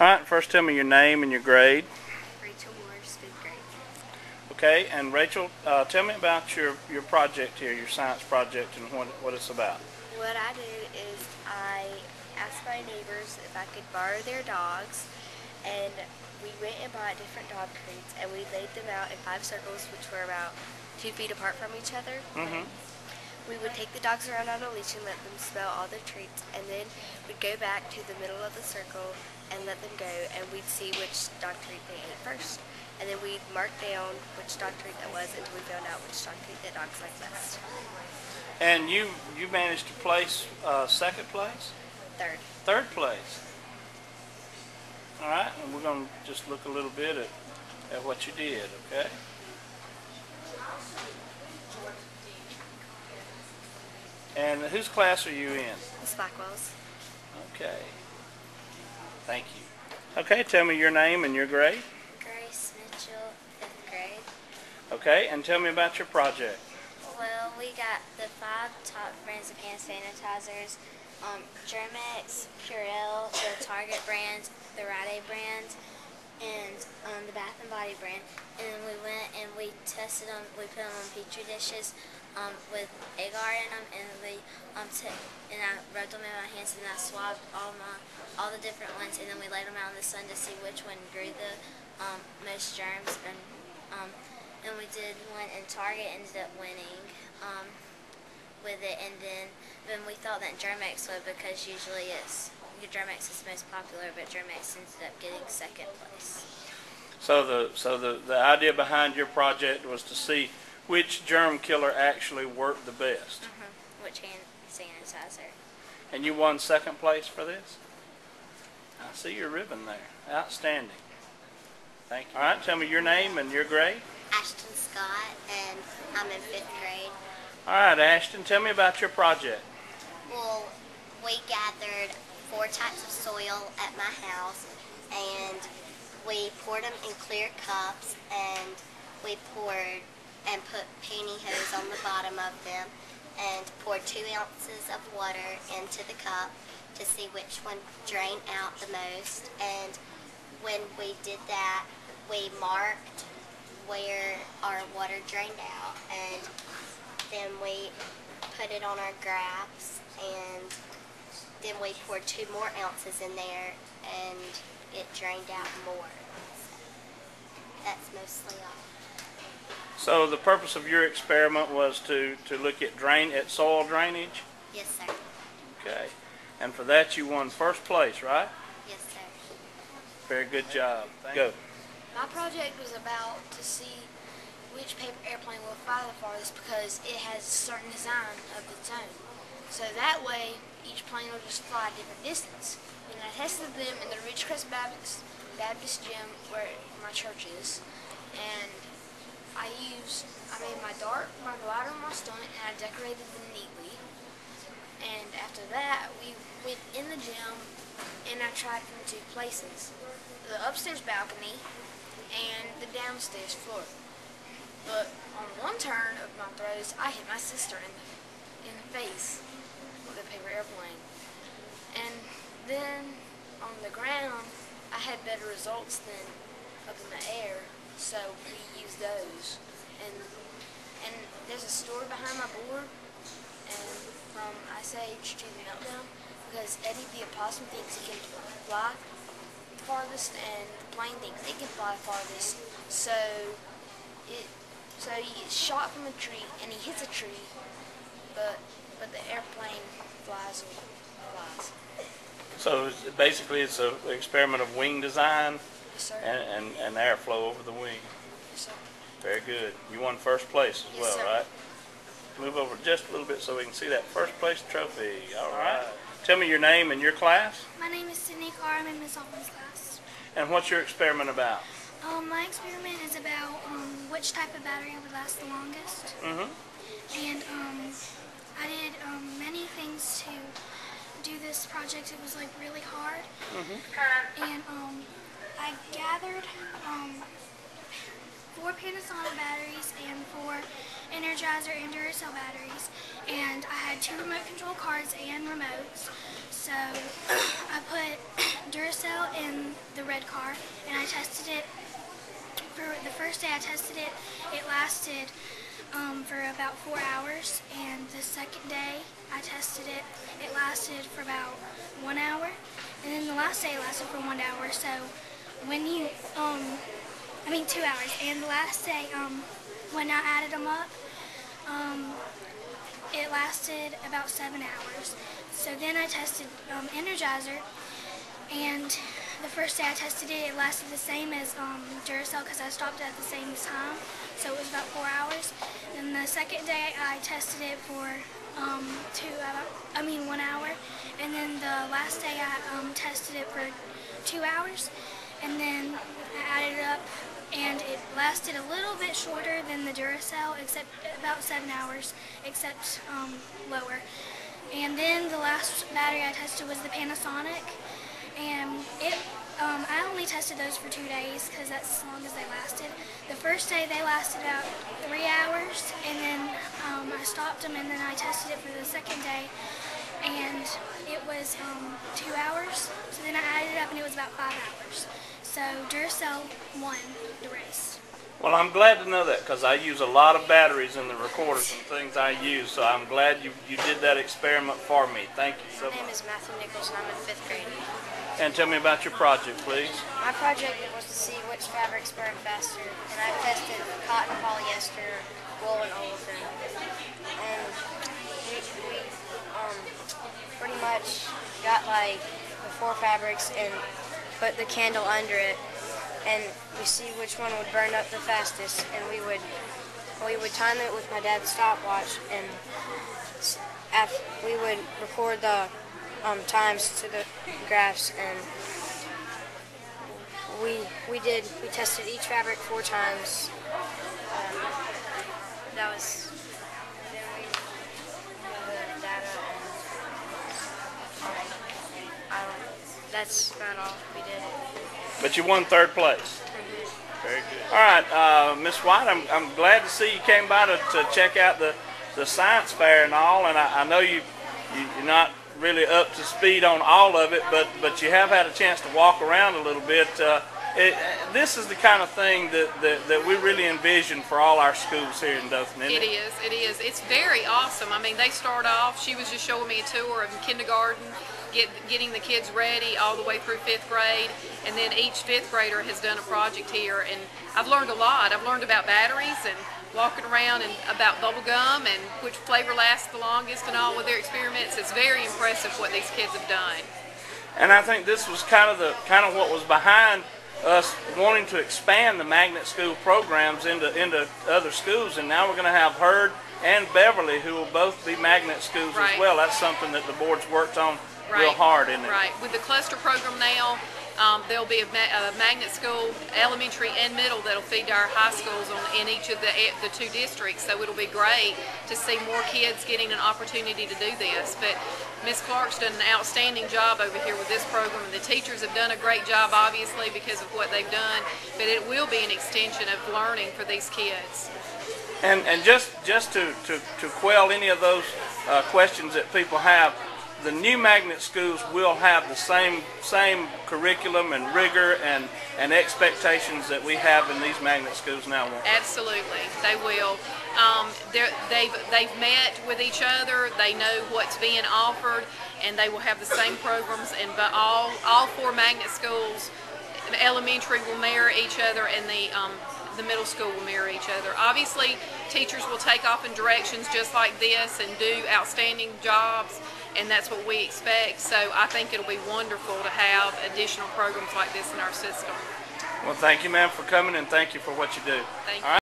right, first tell me your name and your grade. Rachel Morris, 5th grade. Okay, and Rachel, tell me about your project here, your science project, and what it's about. What I did is I asked my neighbors if I could borrow their dogs, and we went and bought different dog crates, and we laid them out in 5 circles, which were about 2 feet apart from each other. Mm-hmm. We would take the dogs around on a leash and let them smell all the treats, and then we'd go back to the middle of the circle and let them go, and we'd see which dog treat they ate first. And then we'd mark down which dog treat that was until we found out which dog treat the dogs liked best. And you managed to place second place? Third. Third place. All right, and we're going to just look a little bit at what you did, okay? And whose class are you in? Miss Blackwell's. Okay. Thank you. Okay, tell me your name and your grade. Grace Mitchell, 5th grade. Okay, and tell me about your project. Well, we got the 5 top brands of hand sanitizers, Germ-X, Purell, the Target brand, the Rite Aid brand, and the Bath & Body brand. And then we went and we tested them, we put them on Petri dishes with agar in them, and we and I rubbed them in my hands, and I swabbed all the different ones, and then we laid them out in the sun to see which one grew the most germs. And we did one, and Target ended up winning with it, and then we thought that Germ-X would, because usually Germ-X is the most popular, but Germ-X ended up getting second place. So the idea behind your project was to see which germ killer actually worked the best. Which hand sanitizer. And you won second place for this? I see your ribbon there. Outstanding. Thank you. All right, tell me your name and your grade. Ashton Scott, and I'm in 5th grade. All right, Ashton, tell me about your project. Well, we gathered 4 types of soil at my house, and we poured them in clear cups, and we poured and put pantyhose on the bottom of them, and poured 2 ounces of water into the cup to see which one drained out the most. And when we did that, we marked where our water drained out, and then we put it on our graphs, and then we poured 2 more ounces in there, and it drained out more. So that's mostly all. So the purpose of your experiment was to look at soil drainage? Yes, sir. Okay. And for that you won first place, right? Yes, sir. Very good job. Go. My project was about to see which paper airplane will fly the farthest, because it has a certain design of its own. So that way, each plane will just fly a different distance. And I tested them in the Ridgecrest Baptist Gym, where my church is. And I made my dart, my glider, and my stunt, and I decorated them neatly. And after that, we went in the gym, and I tried from 2 places: the upstairs balcony and the downstairs floor. But on one turn of my throws, I hit my sister in the face with a paper airplane. And then on the ground, I had better results than up in the air, so we used those. And there's a story behind my board, and from Ice Age to the Meltdown, because Eddie the Opossum thinks he can fly farthest, and the plane thinks it can fly farthest. So he gets shot from a tree, and he hits a tree, but the airplane flies. So basically it's an experiment of wing design. Yes, sir. and airflow over the wing. Yes, sir. Very good. You won first place as Yes, well, sir. right? Move over just a little bit so we can see that first place trophy. All right. Tell me your name and your class. My name is Sydney Carr. I'm in Miss Altman's class. And what's your experiment about? My experiment is about which type of battery would last the longest. Mm-hmm. And I did many things to do this project. It was like really hard. Mm-hmm. And I gathered 4 Panasonic batteries and 4 Energizer and Duracell batteries, and I had 2 remote control cards and remotes. So I put Duracell in the red car, and I tested it. For the first day I tested it, it lasted for about 4 hours, and the second day I tested it, it lasted for about 1 hour, and then the last day it lasted for 1 hour. So when you, 2 hours, and the last day when I added them up, it lasted about 7 hours. So then I tested Energizer, and the first day I tested it, it lasted the same as Duracell because I stopped at the same time, so it was about 4 hours. Then the second day I tested it for 1 hour, and then the last day I tested it for 2 hours, and then I added it up, and it lasted a little bit shorter than the Duracell, except about 7 hours, except lower. And then the last battery I tested was the Panasonic, and I only tested those for 2 days because that's as long as they lasted. The first day they lasted about 3 hours, and then I stopped them, and then I tested it for the second day, and it was 2 hours. So then I added it up, and it was about 5 hours. So Duracell won the race. Well, I'm glad to know that because I use a lot of batteries in the recorders and things I use, so I'm glad you did that experiment for me. Thank you so much. My name is Matthew Nichols, and I'm in 5th grade. And tell me about your project, please. My project was to see which fabrics burn faster, and I tested cotton, polyester, wool, and olefin. And we pretty much got like the 4 fabrics and put the candle under it, and we see which one would burn up the fastest, and we would time it with my dad's stopwatch, and we would record the times to the graphs, and we tested each fabric 4 times. Then we the data, and that's about all we did. But you won 3rd place. Very good. All right, Miss White, I'm glad to see you came by to check out the science fair and all, and I know you're not really up to speed on all of it, but you have had a chance to walk around a little bit. This is the kind of thing that we really envision for all our schools here in Dothan, isn't it? It is. It's very awesome. I mean, they start off, she was just showing me a tour of kindergarten, getting the kids ready all the way through 5th grade, and then each 5th grader has done a project here, and I've learned a lot. I've learned about batteries and walking around and about bubble gum and which flavor lasts the longest and all with their experiments. It's very impressive what these kids have done. And I think this was kind of what was behind us wanting to expand the magnet school programs into other schools, and now we're going to have Hurd and Beverly, who will both be magnet schools as well. That's something that the board's worked on real hard, isn't it? Right. With the cluster program now, there'll be a magnet school, elementary and middle, that'll feed our high schools in each of the 2 districts. So it'll be great to see more kids getting an opportunity to do this. But Ms. Clark's done an outstanding job over here with this program, and the teachers have done a great job, obviously, because of what they've done. But it will be an extension of learning for these kids. And just to quell any of those questions that people have, the new magnet schools will have the same curriculum and rigor and expectations that we have in these magnet schools now. Absolutely, they will. They've met with each other. They know what's being offered, and they will have the same programs. And but all 4 magnet schools, the elementary will mirror each other, and the middle school will mirror each other. Obviously, teachers will take off in directions just like this and do outstanding jobs, and that's what we expect. So I think it'll be wonderful to have additional programs like this in our system. Well, thank you, ma'am, for coming, and thank you for what you do. Thank you. All right.